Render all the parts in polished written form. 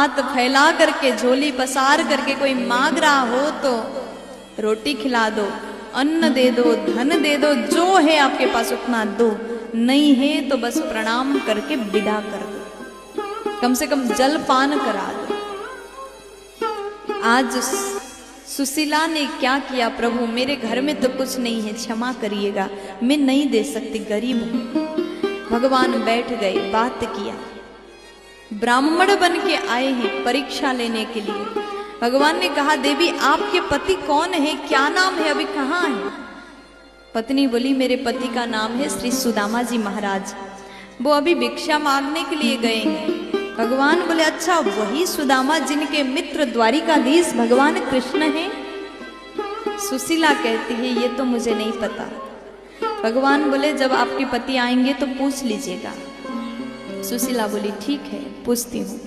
हाथ फैला करके झोली पसार करके कोई मांग रहा हो तो रोटी खिला दो, अन्न दे दो, धन दे दो, जो है आपके पास उतना दो, नहीं है तो बस प्रणाम करके विदा कर दो, कम से कम जल पान करा दो। आज सुशीला ने क्या किया, प्रभु मेरे घर में तो कुछ नहीं है, क्षमा करिएगा, मैं नहीं दे सकती, गरीब हूं। भगवान बैठ गए, बात किया। ब्राह्मण बन के आए हैं परीक्षा लेने के लिए। भगवान ने कहा, देवी आपके पति कौन है, क्या नाम है, अभी कहाँ है? पत्नी बोली, मेरे पति का नाम है श्री सुदामा जी महाराज, वो अभी भिक्षा मांगने के लिए गए हैं। भगवान बोले, अच्छा वही सुदामा जिनके मित्र द्वारिकाधीश भगवान कृष्ण हैं? सुशीला कहती है, ये तो मुझे नहीं पता। भगवान बोले, जब आपके पति आएंगे तो पूछ लीजिएगा। सुशीला बोली, ठीक है, पूछती हूँ।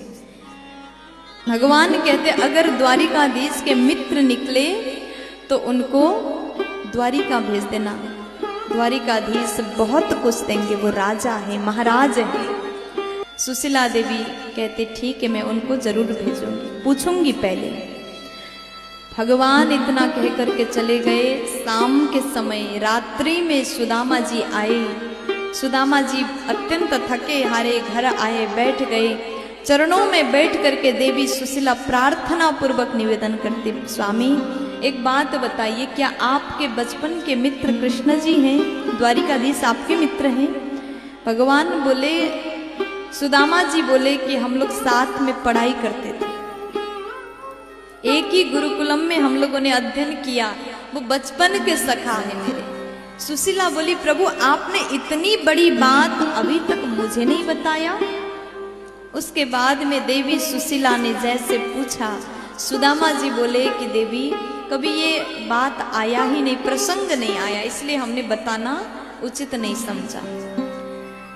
भगवान कहते, अगर द्वारिकाधीश के मित्र निकले तो उनको द्वारिका भेज देना, द्वारिकाधीश बहुत कुछ देंगे, वो राजा है, महाराज है। सुशीला देवी कहते, ठीक है, मैं उनको जरूर भेजूंगी, पूछूंगी पहले। भगवान इतना कह करके चले गए। शाम के समय रात्रि में सुदामा जी आए। सुदामा जी अत्यंत थके हारे घर आए, बैठ गए। चरणों में बैठ करके देवी सुशीला प्रार्थना पूर्वक निवेदन करती, स्वामी एक बात बताइए, क्या आपके बचपन के मित्र कृष्ण जी हैं, द्वारिकाधीश आपके मित्र हैं? भगवान बोले, सुदामा जी बोले कि हम लोग साथ में पढ़ाई करते थे, एक ही गुरुकुलम में हम लोगों ने अध्ययन किया, वो बचपन के सखा है मेरे। सुशीला बोली, प्रभु आपने इतनी बड़ी बात अभी तक मुझे नहीं बताया। उसके बाद में देवी सुशीला ने जैसे पूछा, सुदामा जी बोले कि देवी कभी ये बात आया ही नहीं, प्रसंग नहीं आया, इसलिए हमने बताना उचित नहीं समझा।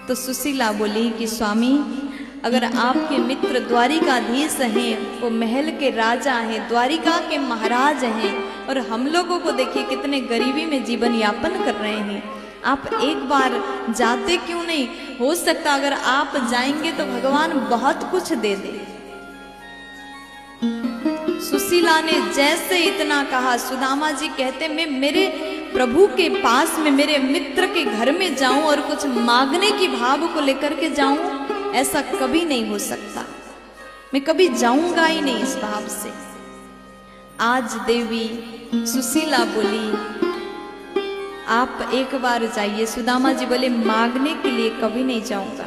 तो सुशीला बोली कि स्वामी अगर आपके मित्र द्वारिकाधीश हैं, वो महल के राजा हैं, द्वारिका के महाराज हैं, और हम लोगों को देखिए कितने गरीबी में जीवन यापन कर रहे हैं, आप एक बार जाते क्यों नहीं? हो सकता अगर आप जाएंगे तो भगवान बहुत कुछ दे दे। सुशीला ने जैसे इतना कहा, सुदामा जी कहते, मैं मेरे प्रभु के पास में मेरे मित्र के घर में जाऊं और कुछ मांगने की भाव को लेकर के जाऊं, ऐसा कभी नहीं हो सकता, मैं कभी जाऊंगा ही नहीं इस भाव से। आज देवी सुशीला बोली, आप एक बार जाइए। सुदामा जी बोले, मांगने के लिए कभी नहीं जाऊंगा।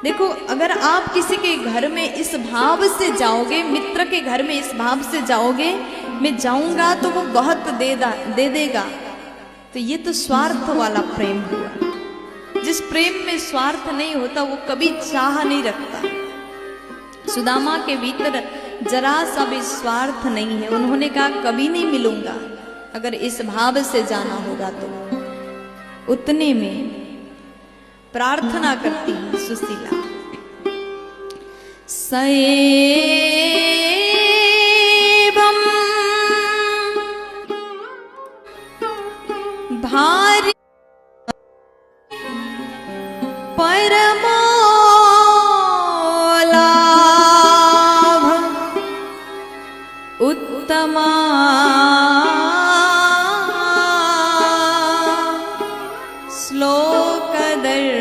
देखो, अगर आप किसी के घर में इस भाव से जाओगे, मित्र के घर में इस भाव से जाओगे, मैं जाऊंगा तो वो बहुत दे देगा, तो ये तो स्वार्थ वाला प्रेम हुआ। जिस प्रेम में स्वार्थ नहीं होता वो कभी चाह नहीं रखता। सुदामा के भीतर जरा सा भी स्वार्थ नहीं है। उन्होंने कहा, कभी नहीं मिलूंगा, अगर इस भाव से जाना होगा तो। उतने में प्रार्थना करती है सुशीला, सएवं भारी परमो लाभ उत्तमा श्लोक दर्शनम।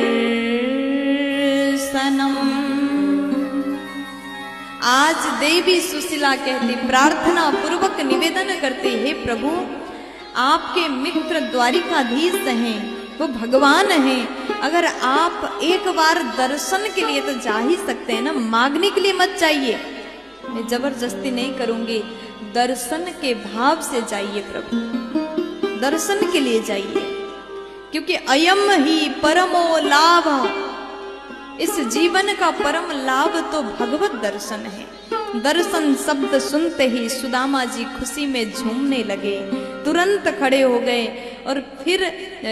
आज देवी सुशीला कहती, प्रार्थना पूर्वक निवेदन करते, हे प्रभु आपके मित्र द्वारिकाधीश हैं, वो भगवान हैं, अगर आप एक बार दर्शन के लिए तो जा ही सकते हैं ना, मांगने के लिए मत जाइए, मैं जबरदस्ती नहीं करूंगी, दर्शन के भाव से जाइए प्रभु, दर्शन के लिए जाइए, क्योंकि अयम ही परमो लाभ, इस जीवन का परम लाभ तो भगवत दर्शन है। दर्शन शब्द सुनते ही सुदामा जी खुशी में झूमने लगे, तुरंत खड़े हो गए और फिर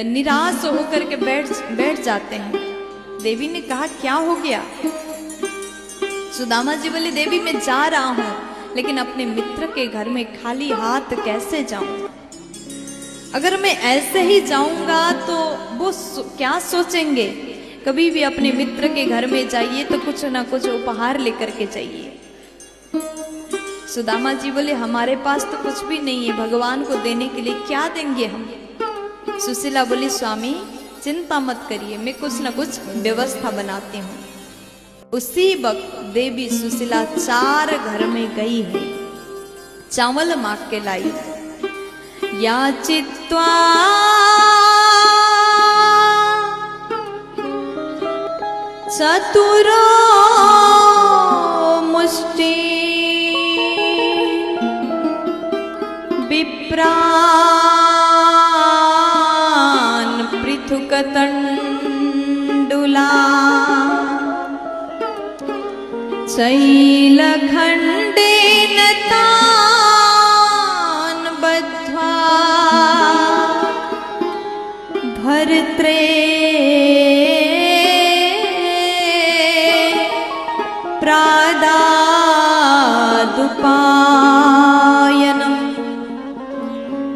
निराश होकर के बैठ जाते हैं। देवी ने कहा, क्या हो गया? सुदामा जी बोले, देवी मैं जा रहा हूं, लेकिन अपने मित्र के घर में खाली हाथ कैसे जाऊं? अगर मैं ऐसे ही जाऊंगा तो वो क्या सोचेंगे? कभी भी अपने मित्र के घर में जाइए तो कुछ ना कुछ उपहार लेकर के जाइए, सुदामा जी बोले हमारे पास तो कुछ भी नहीं है, भगवान को देने के लिए क्या देंगे हम। सुशीला बोली स्वामी चिंता मत करिए, मैं कुछ न कुछ व्यवस्था बनाती हूँ। उसी वक्त देवी सुशीला 4 घर में गई है, चावल मांग के लाई। याचित्वा चतुरो मुष्टि विप्रान पृथुक तंडुला शैलखंडेन तान बद्ध्वा भर्त्रे प्रादादुपायनम।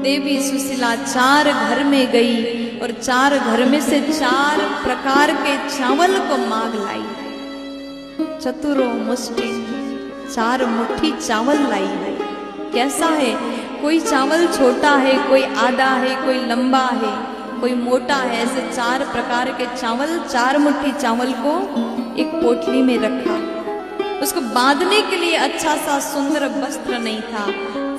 देवी सुशीला 4 घर में गई और 4 घर में से 4 प्रकार के चावल को मांग लाई। चतुरो मुष्टि 4 मुट्ठी चावल लाई है। कैसा है, कोई चावल छोटा है, कोई आधा है, कोई लंबा है, कोई मोटा है। ऐसे 4 प्रकार के चावल, 4 मुट्ठी चावल को एक पोटली में रखा। उसको बांधने के लिए अच्छा सा सुंदर वस्त्र नहीं था।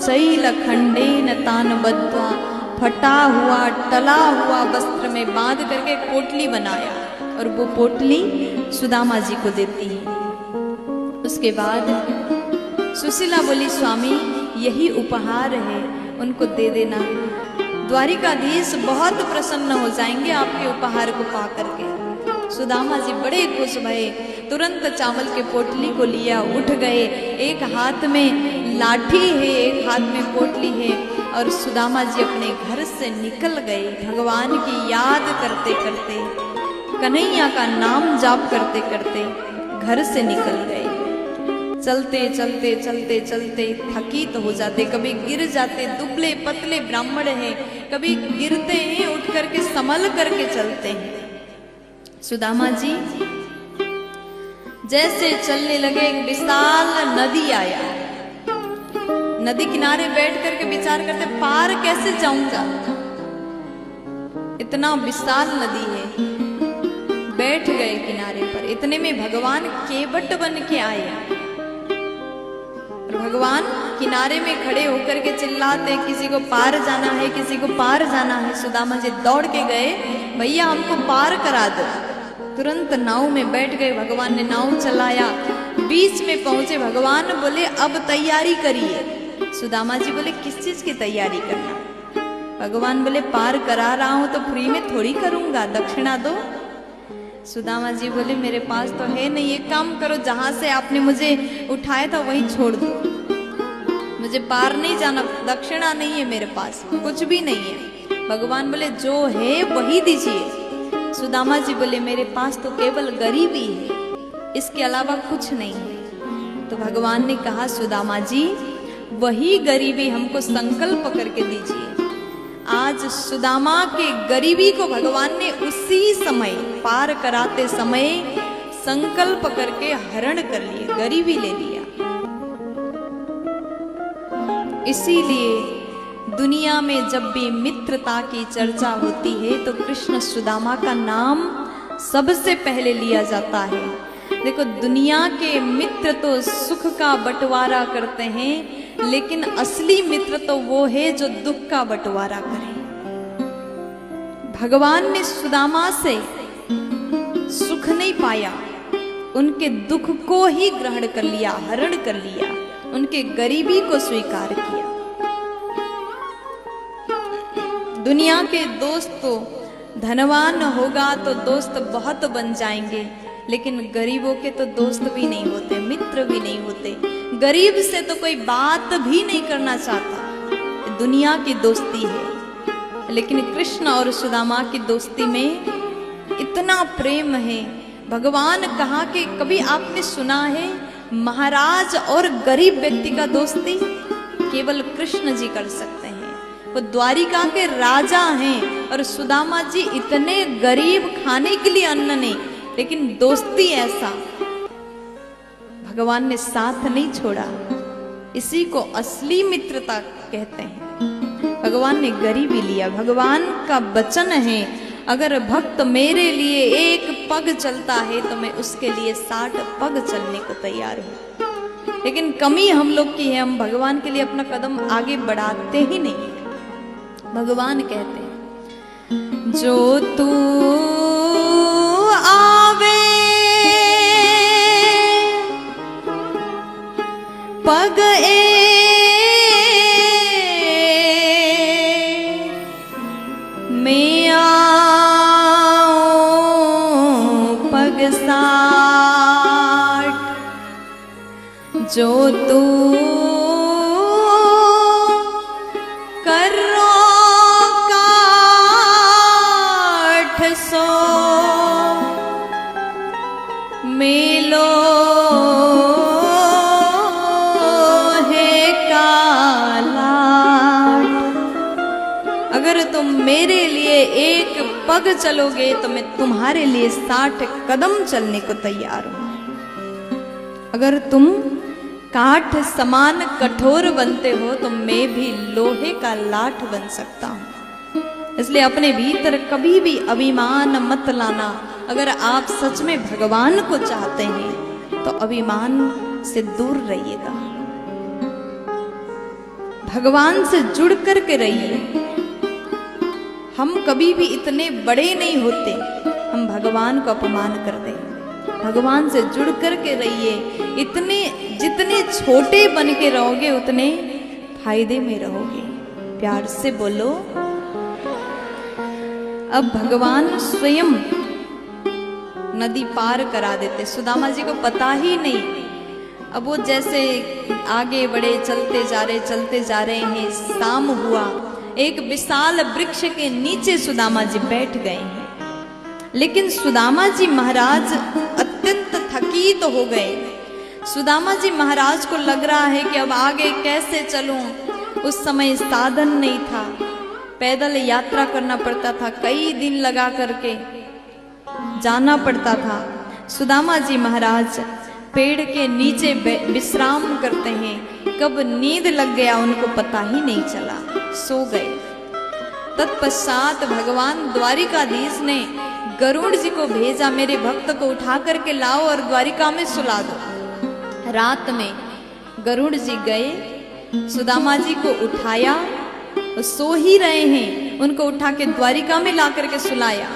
शैलखंडेन तान बद्ध्वा, फटा हुआ टला हुआ वस्त्र में बांध करके पोटली बनाया और वो पोटली सुदामा जी को देती है। उसके बाद सुशीला बोली स्वामी यही उपहार है, उनको दे देना। द्वारिकाधीश बहुत प्रसन्न हो जाएंगे आपके उपहार को पा करके। सुदामा जी बड़े खुश भये, तुरंत चावल के पोटली को लिया, उठ गए। एक हाथ में लाठी है, एक हाथ में पोटली है और सुदामा जी अपने घर से निकल गए। भगवान की याद करते करते, कन्हैया का नाम जाप करते करते घर से निकल गए। चलते चलते चलते चलते थकित हो जाते, कभी गिर जाते, दुबले पतले ब्राह्मण हैं, कभी गिरते हैं, उठ करके संभल करके चलते हैं। सुदामा जी जैसे चलने लगे, एक विशाल नदी आया। नदी किनारे बैठ करके विचार करते पार कैसे जाऊंगा, इतना विशाल नदी है। बैठ गए किनारे पर। इतने में भगवान केवट बन के आए और भगवान किनारे में खड़े होकर के चिल्लाते, किसी को पार जाना है, किसी को पार जाना है। सुदामा जी दौड़ के गए, भैया हमको पार करा दो। तुरंत नाव में बैठ गए। भगवान ने नाव चलाया, बीच में पहुंचे। भगवान बोले अब तैयारी करिए। सुदामा जी बोले किस चीज की तैयारी करना। भगवान बोले पार करा रहा हूं तो फ्री में थोड़ी करूंगा, दक्षिणा दो। सुदामा जी बोले मेरे पास तो है नहीं, एक काम करो, जहां से आपने मुझे उठाया था वहीं छोड़ दो, मुझे पार नहीं जाना, दक्षिणा नहीं है मेरे पास, कुछ भी नहीं है। भगवान बोले जो है वही दीजिए। सुदामा जी बोले मेरे पास तो केवल गरीबी है, इसके अलावा कुछ नहीं है। तो भगवान ने कहा सुदामा जी वही गरीबी हमको संकल्प करके दीजिए। आज सुदामा के गरीबी को भगवान ने उसी समय, पार कराते समय संकल्प करके हरण कर लिए, गरीबी ले लिया। इसीलिए दुनिया में जब भी मित्रता की चर्चा होती है तो कृष्ण सुदामा का नाम सबसे पहले लिया जाता है। देखो दुनिया के मित्र तो सुख का बंटवारा करते हैं, लेकिन असली मित्र तो वो है जो दुख का बंटवारा करे। भगवान ने सुदामा से सुख नहीं पाया, उनके दुख को ही ग्रहण कर लिया, हरण कर लिया, उनके गरीबी को स्वीकार किया। दुनिया के दोस्त तो धनवान होगा तो दोस्त बहुत बन जाएंगे, लेकिन गरीबों के तो दोस्त भी नहीं होते, मित्र भी नहीं होते। गरीब से तो कोई बात भी नहीं करना चाहता, दुनिया की दोस्ती है। लेकिन कृष्ण और सुदामा की दोस्ती में इतना प्रेम है। भगवान कहा कि कभी आपने सुना है महाराज और गरीब व्यक्ति का दोस्ती? केवल कृष्ण जी कर सकते हैं। वो द्वारिका के राजा हैं और सुदामा जी इतने गरीब, खाने के लिए अन्न नहीं, लेकिन दोस्ती ऐसा। भगवान ने साथ नहीं छोड़ा। इसी को असली मित्रता कहते हैं। भगवान ने गरीबी लिया। भगवान का वचन है, अगर भक्त मेरे लिए एक पग चलता है तो मैं उसके लिए 60 पग चलने को तैयार हूं। लेकिन कमी हम लोग की है, हम भगवान के लिए अपना कदम आगे बढ़ाते ही नहीं। भगवान कहते हैं, जो तू आवे पग मैं आऊं पग 60, जो तू करो काठ सो मेलो अगर तुम मेरे लिए एक पग चलोगे तो मैं तुम्हारे लिए 60 कदम चलने को तैयार हूं। अगर तुम काठ समान कठोर बनते हो तो मैं भी लोहे का लाठ बन सकता हूं। इसलिए अपने भीतर कभी भी अभिमान मत लाना। अगर आप सच में भगवान को चाहते हैं तो अभिमान से दूर रहिएगा, भगवान से जुड़ करके रहिए। हम कभी भी इतने बड़े नहीं होते, हम भगवान को अपमान कर दें। भगवान से जुड़ करके रहिए। इतने जितने छोटे बन के रहोगे उतने फायदे में रहोगे। प्यार से बोलो। अब भगवान स्वयं नदी पार करा देते। सुदामा जी को पता ही नहीं। अब वो जैसे आगे बढ़े, चलते जा रहे हैं। शाम हुआ, एक विशाल वृक्ष के नीचे सुदामा जी बैठ गए हैं। लेकिन सुदामा जी महाराज अत्यंत थकित हो गए। सुदामा जी महाराज को लग रहा है कि अब आगे कैसे चलूं। उस समय साधन नहीं था, पैदल यात्रा करना पड़ता था, कई दिन लगा करके जाना पड़ता था। सुदामा जी महाराज पेड़ के नीचे विश्राम करते हैं। कब नींद लग गया उनको पता ही नहीं चला, सो गए। तत्पश्चात भगवान द्वारिकाधीश ने गरुड़ जी को भेजा, मेरे भक्त को उठा करके लाओ और द्वारिका में सुला दो। रात में गरुड़ जी गए, सुदामा जी को उठाया, सो ही रहे हैं, उनको उठा के द्वारिका में ला करके सुलाया।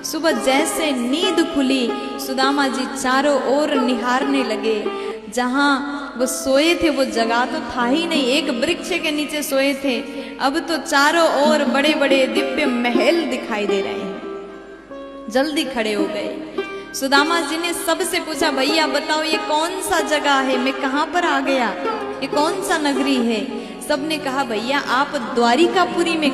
सुबह जैसे नींद खुली, सुदामा जी चारों ओर निहारने लगे। जहां वो सोए थे वो जगह तो था ही नहीं, एक वृक्ष के नीचे सोए थे। अब तो चारों ओर बड़े बड़े दिव्य महल दिखाई दे रहे हैं। जल्दी खड़े हो गए। सुदामा जी ने सबसे पूछा, भैया बताओ ये कौन सा जगह है, मैं कहां पर आ गया, ये कौन सा नगरी है। सबने कहा, भैया आप द्वारिकापुरी में खड़े